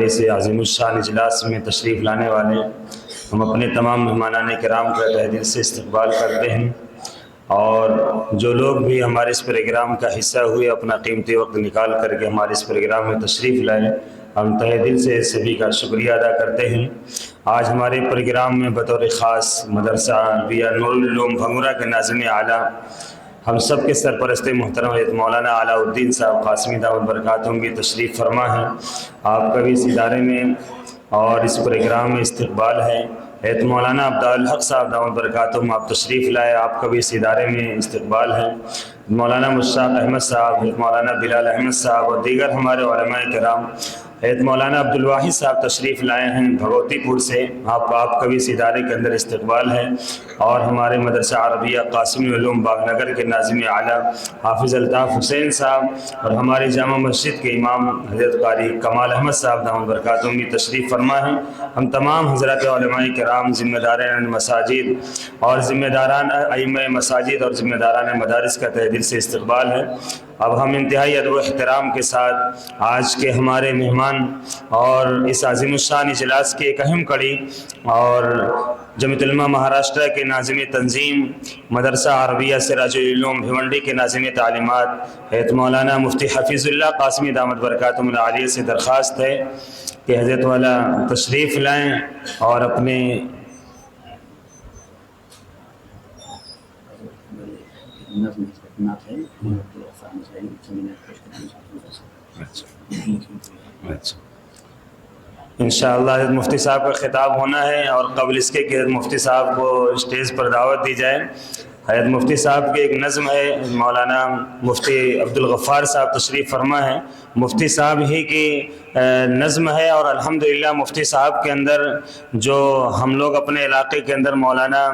اس عظیم الشان اجلاس میں تشریف لانے والے ہم اپنے تمام مہمانان کرام کا تہ دل سے استقبال کرتے ہیں، اور جو لوگ بھی ہمارے اس پروگرام کا حصہ ہوئے اپنا قیمتی وقت نکال کر کے ہمارے اس پروگرام میں تشریف لائے، ہم تہ دل سے سبھی کا شکریہ ادا کرتے ہیں۔ آج ہمارے پروگرام میں بطور خاص مدرسہ عربیہ نور العلوم بھنگورہ کے ناظم اعلیٰ ہم سب کے سرپرست محترم حضرت مولانا علاء الدین صاحب قاسمی دعوت برکاتہم بھی تشریف فرما ہیں۔ آپ کا بھی اس ادارے میں اور اس پروگرام میں استقبال ہے۔ حضرت مولانا عبدالحق صاحب دعوت برکاتہم آپ تشریف لائے، آپ کا بھی اس ادارے میں استقبال ہے۔ مولانا مشتاق احمد صاحب، حضرت مولانا بلال احمد صاحب اور دیگر ہمارے علماء کرام، حضرت مولانا عبدالواحد صاحب تشریف لائے ہیں بھگوتی پور سے، آپ کا بھی اس ادارے کے اندر استقبال ہے۔ اور ہمارے مدرسہ عربیہ قاسمی علوم باغ نگر کے ناظم اعلیٰ حافظ الطاف حسین صاحب اور ہماری جامع مسجد کے امام حضرت قاری کمال احمد صاحب دعوت برکاتہم بھی تشریف فرما ہیں۔ ہم تمام حضرات علماء کرام، ذمہ داران مساجد اور ذمہ داران ائمہ مساجد اور ذمہ داران مدارس کا تہ دل سے استقبال ہے۔ اب ہم انتہائی ادب و احترام کے ساتھ آج کے ہمارے مہمان اور اس عظیم الشان اجلاس کی ایک اہم کڑی اور جمعیت علماء مہاراشٹرا کے ناظم تنظیم مدرسہ عربیہ سراج العلوم بھیونڈی کے ناظم تعلیمات حضرت مولانا مفتی حفیظ اللہ قاسمی دامت برکاتہم العالیہ سے درخواست ہے کہ حضرت والا تشریف لائیں اور اپنے انشاءاللہ حضرت مفتی صاحب کا خطاب ہونا ہے، اور قبل اس کے کہ حضرت مفتی صاحب کو اسٹیج پر دعوت دی جائے، حضرت مفتی صاحب کی ایک نظم ہے، مولانا مفتی عبدالغفار صاحب تشریف فرما ہے، مفتی صاحب ہی کی نظم ہے، اور الحمدللہ مفتی صاحب کے اندر جو ہم لوگ اپنے علاقے کے اندر مولانا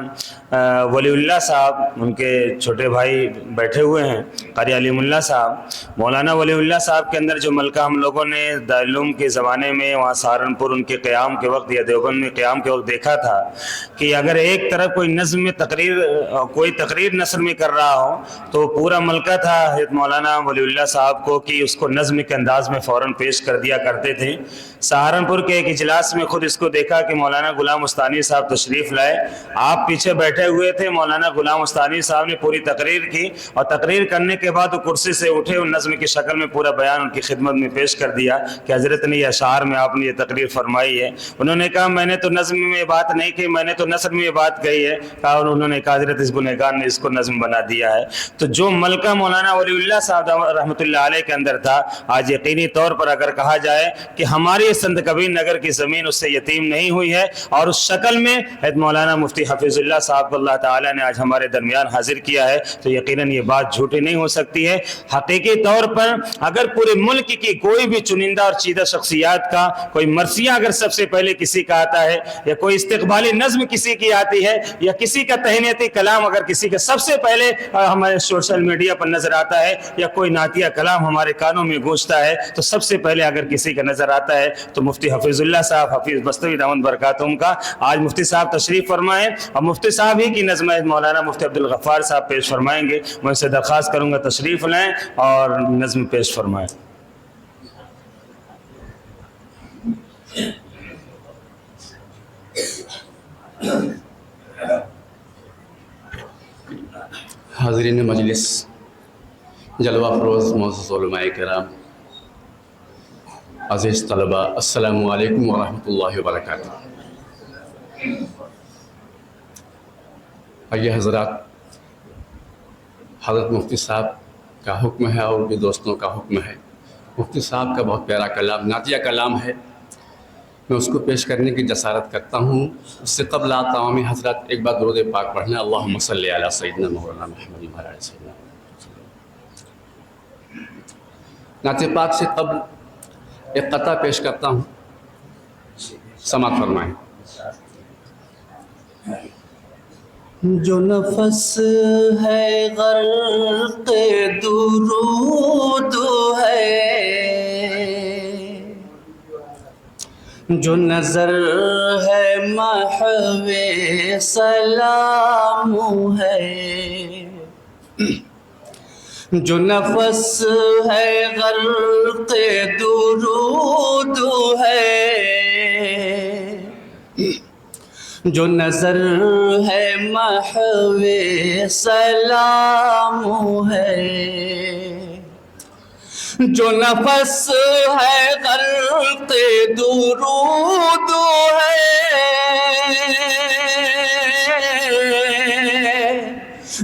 ولی اللہ صاحب، ان کے چھوٹے بھائی بیٹھے ہوئے ہیں قاری علیم اللہ صاحب، مولانا ولی اللہ صاحب کے اندر جو ملکہ ہم لوگوں نے دارالعلوم کے زمانے میں وہاں سہارنپور ان کے قیام کے وقت یا دیوبند میں قیام کے وقت دیکھا تھا کہ اگر ایک طرف کوئی نظم میں کوئی تقریر نثر میں کر رہا ہو تو پورا ملکہ تھا حضرت مولانا ولی اللہ صاحب کو کہ اس کو نظم کے انداز میں فوراً پیش کر دیا کرتے تھے۔ سہارنپور کے ایک اجلاس میں خود اس کو دیکھا کہ مولانا غلام مستانی صاحب تشریف لائے، آپ پیچھے بیٹھے ہوئے تھے، مولانا غلام مستانی صاحب نے پوری تقریر کی، اور تقریر کرنے کے بعد وہ کرسی سے اٹھے اور نظم کی شکل میں پورا بیان ان کی خدمت میں پیش کر دیا کہ حضرت نے یہ اشعار میں آپ نے یہ تقریر فرمائی ہے۔ انہوں نے کہا میں نے تو نظم میں یہ بات نہیں کہی، میں نے تو نثر میں یہ بات کہی ہے، کہا، اور انہوں نے کہا حضرت اس گنہگار نے اس کو نظم بنا دیا ہے۔ تو جو ملکہ مولانا ولی اللہ صاحب رحمۃ اللہ علیہ کے اندر تھا، آج یقینی طور پر اگر کہا جائے کہ ہماری سنت کبیر نگر کی زمین اس سے یتیم نہیں ہوئی ہے، اور اس شکل میں حضرت مولانا مفتی حفیظ اللہ صاحب کو اللہ تعالیٰ نے آج ہمارے درمیان حاضر کیا ہے، تو یقیناً یہ بات جھوٹی نہیں ہو سکتی ہے۔ حقیقی طور پر اگر پورے ملک کی کوئی بھی چنندہ اور چیدہ شخصیات کا کوئی مرثیہ اگر سب سے پہلے کسی کا آتا ہے، یا کوئی استقبالی نظم کسی کی آتی ہے، یا کسی کا تہنیتی کلام اگر کسی کا سب سے پہلے ہمارے سوشل میڈیا پر نظر آتا ہے، یا کوئی نعتیہ کلام ہمارے کانوں میں گونجتا ہے، تو سب سے پہلے اگر کسی کا نظر آتا ہے تو مفتی حفیظ اللہ صاحب حفیظ بستوی دامت برکاتہم کا۔ آج مفتی صاحب تشریف فرمائیں اور مفتی صاحب ہی کی نظم مولانا مفتی عبدالغفار صاحب پیش فرمائیں گے۔ میں ان سے درخواست کروں گا تشریف لائیں اور نظم پیش فرمائیں۔ حاضرین مجلس، جلوہ فروز معزز علماء کرام، عزیز طلبہ، السلام علیکم ورحمۃ اللہ وبرکاتہ۔ آئیے حضرات، حضرت مفتی صاحب کا حکم ہے اور بھی دوستوں کا حکم ہے۔ مفتی صاحب کا بہت پیارا کلام، نعتیہ کلام ہے، میں اس کو پیش کرنے کی جسارت کرتا ہوں۔ اس سے قبل تمام حضرات ایک بار درود پاک پڑھنا، اللہم صلی علی سیدنا مولانا محمد وعلی سیدنا۔ نعت پاک سے قبل ایک قطعہ پیش کرتا ہوں، سماعت فرمائیں۔ جو نفس ہے غرق درود ہے، جو نظر ہے محو سلام ہے، جو نفس ہے غرق درود ہے، جو نظر ہے محو سلام ہے، جو نفس ہے غرق درود ہے،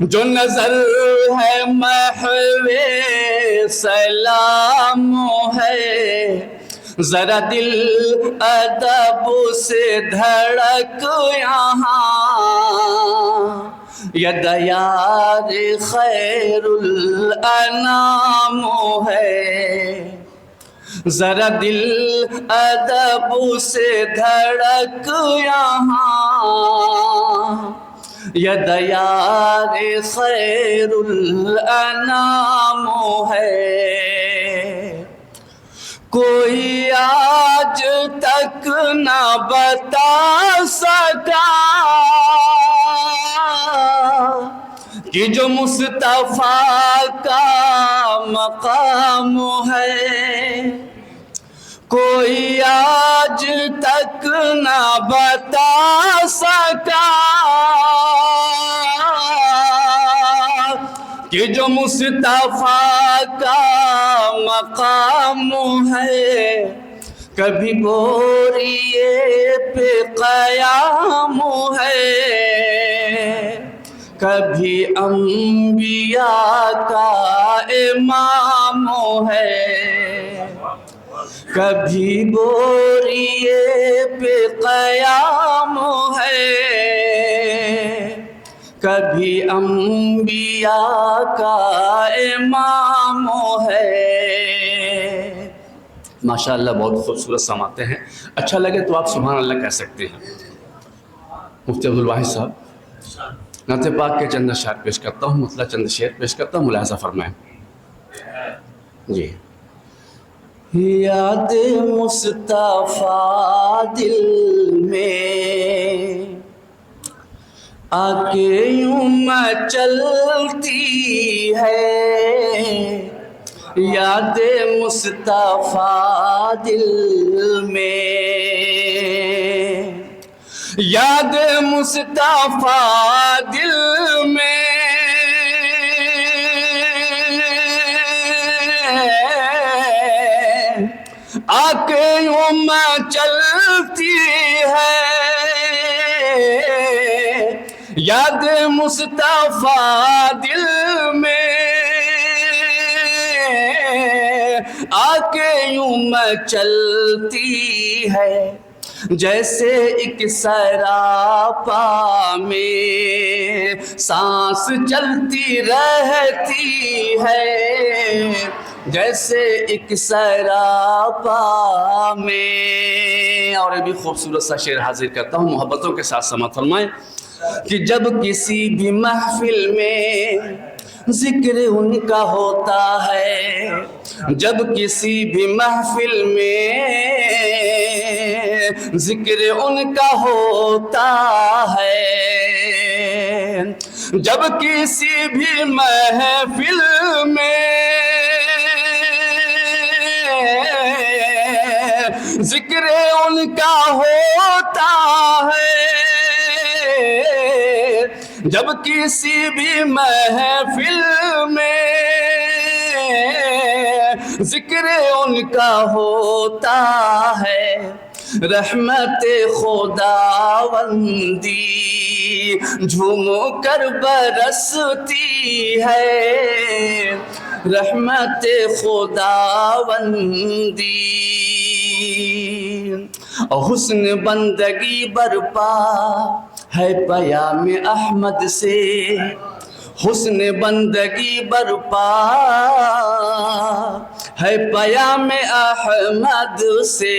جو نظر ہے محو سلام ہے، ذرا دل ادب سے دھڑک یہاں، یہ دیار خیر الانام ہے، ذرا دل ادب سے دھڑک یہاں، یہ دیار خیر الانام ہے۔ کوئی آج تک نہ بتا سکا کہ جو مصطفیٰ کا مقام ہے، کوئی آج تک نہ بتا سکا کہ جو مصطفیٰ کا مقام ہے، کبھی بوریے پہ قیام ہے، کبھی انبیاء کا امام ہے، کبھی بوریے پہ قیام ہے، کبھی انبیاء کا امام ہے۔ ماشاءاللہ بہت خوبصورت سماتے ہیں، اچھا لگے تو آپ سبحان اللہ کہہ سکتے ہیں۔ مفتی عبدالواحد صاحب نعت پاک کے چند اشعار پیش کرتا ہوں، مطلع چند شعر پیش کرتا ہوں، ملاحظہ فرمائیں جی۔ یاد مصطفیٰ دل میں آ کے یوں مچلتی ہے، یاد مصطفیٰ دل میں، یاد مصطفیٰ دل میں آ کے یوں مچلتی ہے، یاد مصطفیٰ دل میں آ کے یوں مچلتی ہے، جیسے ایک سراپا میں سانس چلتی رہتی ہے، جیسے ایک سراپا میں۔ اور یہ بھی خوبصورت سا شعر حاضر کرتا ہوں، محبتوں کے ساتھ سماعت فرمائیں کہ جب کسی بھی محفل میں ذکر ان کا ہوتا ہے، جب کسی بھی محفل میں ذکر ان کا ہوتا ہے، جب کسی بھی محفل میں ذکر ان کا ہوتا ہے، جب کسی بھی محفل میں ذکر ان کا ہوتا ہے، رحمت خداوندی جھوم کر برستی ہے، رحمت خداوندی حسن بندگی برپا ہے پیام احمد سے، حسن بندگی برپا ہے پیام احمد سے،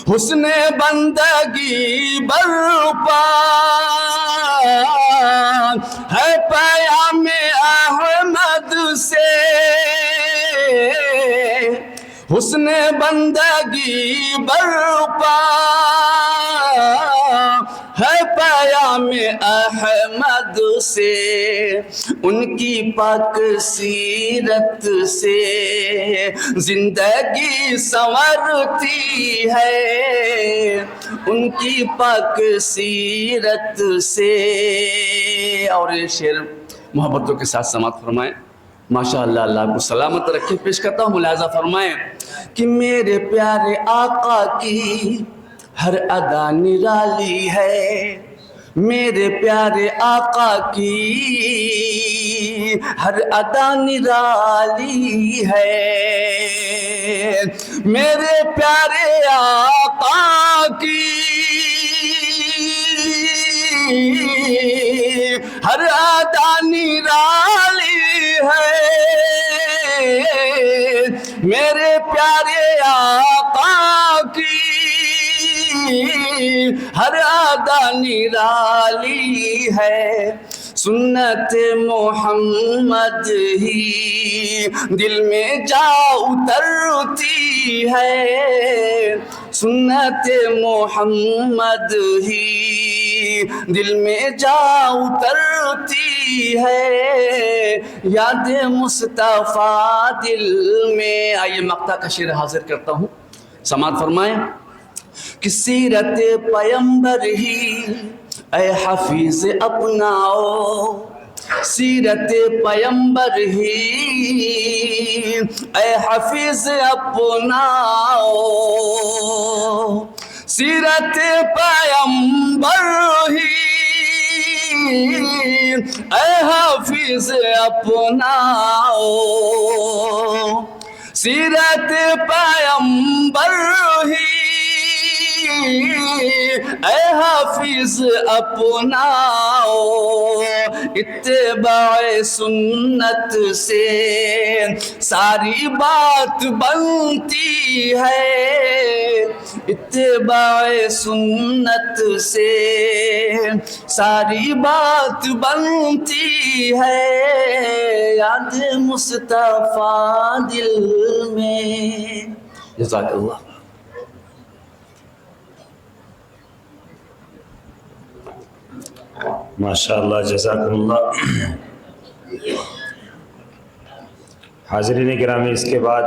حسن بندگی برپا ہے پیام احمد سے، حسن بندگی برپا ہے پیام نام احمد سے، ان کی پاک سیرت سے زندگی سنورتی ہے، ان کی پاک سیرت سے. اور یہ شعر محبتوں کے ساتھ سماعت فرمائیں. ماشاء اللہ، اللہ کو سلامت رکھے. پیش کرتا ہوں، ملاحظہ فرمائیں کہ میرے پیارے آقا کی ہر ادا نرالی ہے، میرے پیارے آقا کی ہر ادا نرالی ہے، میرے پیارے آقا کی ہر ادا نرالی ہے، میرے پیارے آقا کی ہر ادا نرالی ہے. سنت محمد ہی دل میں جا اترتی ہے، سنت محمد ہی دل میں جا اترتی ہے، یاد مصطفیٰ دل میں. آئیے مقطع کا شعر حاضر کرتا ہوں، سماعت فرمائیں کہ سیرت پیمبر ہی اے حفیظ اپناؤ، سیرت پیمبر ہی اے حفیظ اپناؤ، سیرت پیمبر ہی اے حفیظ اپناؤ، سیرت پیمبر ہی اے حافظ اپناؤ. اتباع سنت سے ساری بات بنتی ہے، اتباع سنت سے ساری بات بنتی ہے، یاد مصطفیٰ دل میں. جزاک اللہ. ماشاءاللہ، جزاکم اللہ. حاضرین گرامی، اس کے بعد